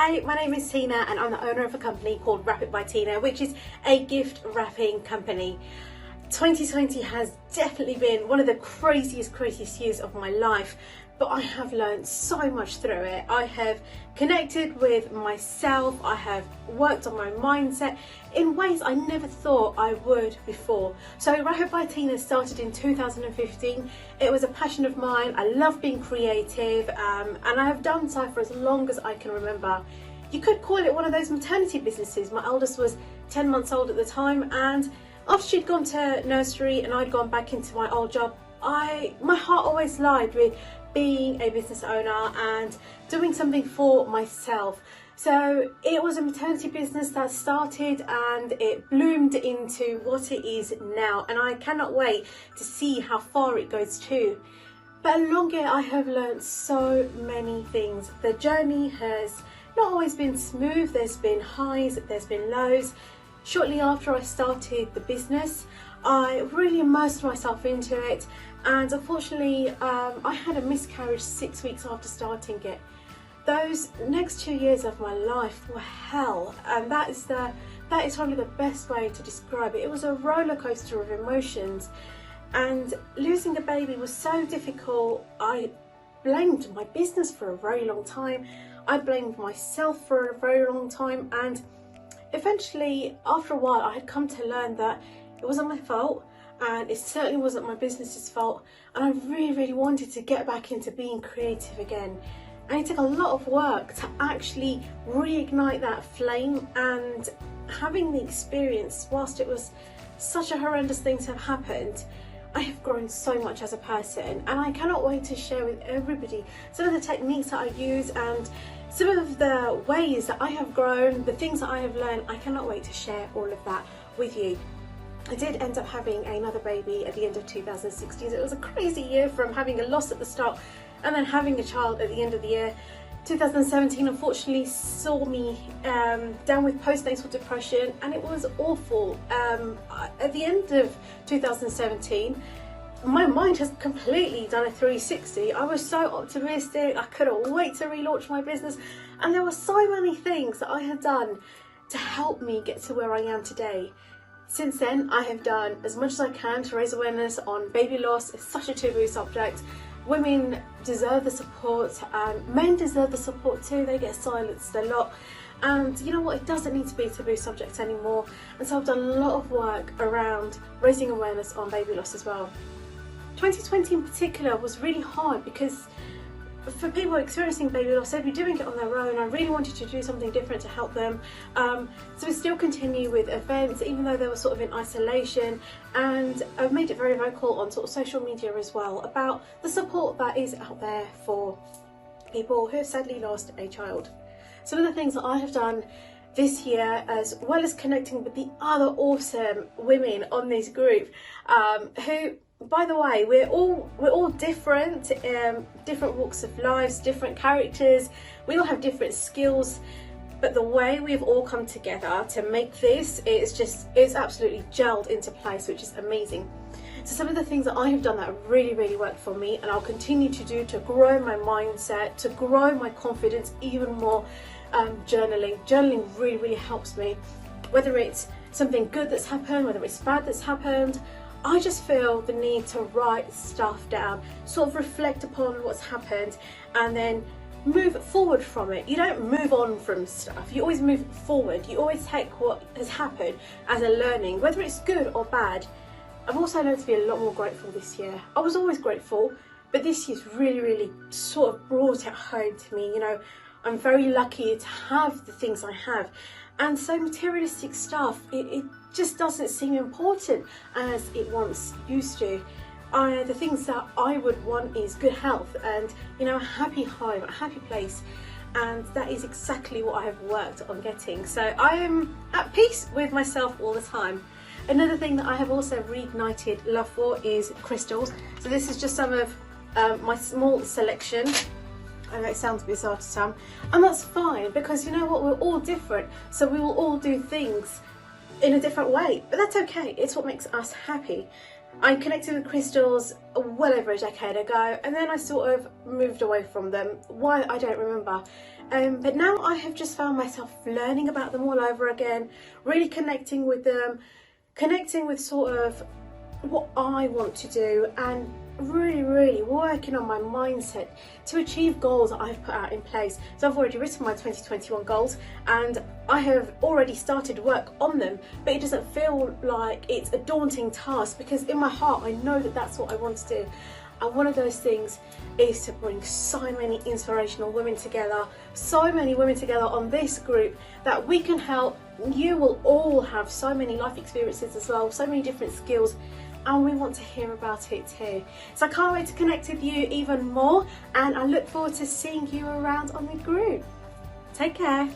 Hey, my name is Tina and I'm the owner of a company called Wrap It by Tina, which is a gift wrapping company. 2020 has definitely been one of the craziest years of my life, but I have learned so much through it. I have connected with myself, I have worked on my mindset in ways I never thought I would before. So Wrap It by Tina started in 2015. It was a passion of mine. I love being creative and I have done so for as long as I can remember. You could call it one of those maternity businesses. My eldest was 10 months old at the time, and after she'd gone to nursery and I'd gone back into my old job, my heart always lied with being a business owner and doing something for myself. So it was a maternity business that started and it bloomed into what it is now, and I cannot wait to see how far it goes too. But along it I have learned so many things. The journey has not always been smooth. There's been highs, there's been lows. Shortly after I started the business, I really immersed myself into it, and unfortunately I had a miscarriage 6 weeks after starting it. Those next 2 years of my life were hell, and that is probably the best way to describe it. It was a roller coaster of emotions, and losing a baby was so difficult. I blamed my business for a very long time. I blamed myself for a very long time, and eventually, after a while, I had come to learn that it wasn't my fault, and it certainly wasn't my business's fault, and I really wanted to get back into being creative again. And it took a lot of work to actually reignite that flame, and having the experience, whilst it was such a horrendous thing to have happened, I have grown so much as a person, and I cannot wait to share with everybody some of the techniques that I use and some of the ways that I have grown, the things that I have learned. I cannot wait to share all of that with you. I did end up having another baby at the end of 2016. It was a crazy year, from having a loss at the start and then having a child at the end of the year. 2017 unfortunately saw me down with postnatal depression, and it was awful. At the end of 2017, my mind has completely done a 360. I was so optimistic, I couldn't wait to relaunch my business, and there were so many things that I had done to help me get to where I am today. Since then, I have done as much as I can to raise awareness on baby loss. It's such a taboo subject. Women deserve the support, and men deserve the support too. They get silenced a lot, and you know what, it doesn't need to be a taboo subject anymore. And so I've done a lot of work around raising awareness on baby loss as well. 2020 in particular was really hard because for people experiencing baby loss, they'd be doing it on their own. I really wanted to do something different to help them. So we still continue with events, even though they were sort of in isolation, and I've made it very vocal on sort of social media as well about the support that is out there for people who have sadly lost a child. Some of the things that I have done this year, as well as connecting with the other awesome women on this group, who, by the way, we're all different, different walks of lives, different characters. We all have different skills, but the way we've all come together to make this, it's absolutely gelled into place, which is amazing. So some of the things that I have done that have really worked for me, and I'll continue to do to grow my mindset, to grow my confidence even more. Journaling really helps me. Whether it's something good that's happened, whether it's bad that's happened, I just feel the need to write stuff down, sort of reflect upon what's happened, and then move forward from it. You don't move on from stuff, you always move forward. You always take what has happened as a learning, whether it's good or bad. I've also learned to be a lot more grateful this year. I was always grateful, but this year's really sort of brought it home to me. You know, I'm very lucky to have the things I have, and so materialistic stuff, it just doesn't seem important as it once used to. The things that I would want is good health and, you know, a happy home, a happy place, and that is exactly what I have worked on getting. So I am at peace with myself all the time. Another thing that I have also reignited love for is crystals. So this is just some of my small selection. I know it sounds bizarre to some, and that's fine, because you know what, we're all different, so we will all do things in a different way, but that's okay. It's what makes us happy. I connected with crystals well over a decade ago, and then I sort of moved away from them. Why, I don't remember. But now I have just found myself learning about them all over again, really connecting with them, connecting with sort of what I want to do, and really working on my mindset to achieve goals that I've put out in place. So I've already written my 2021 goals and I have already started work on them, but it doesn't feel like it's a daunting task because in my heart I know that that's what I want to do. And one of those things is to bring so many inspirational women together, so many women together on this group that we can help. You will all have so many life experiences as well, so many different skills, and we want to hear about it too. So I can't wait to connect with you even more, and I look forward to seeing you around on the group. Take care.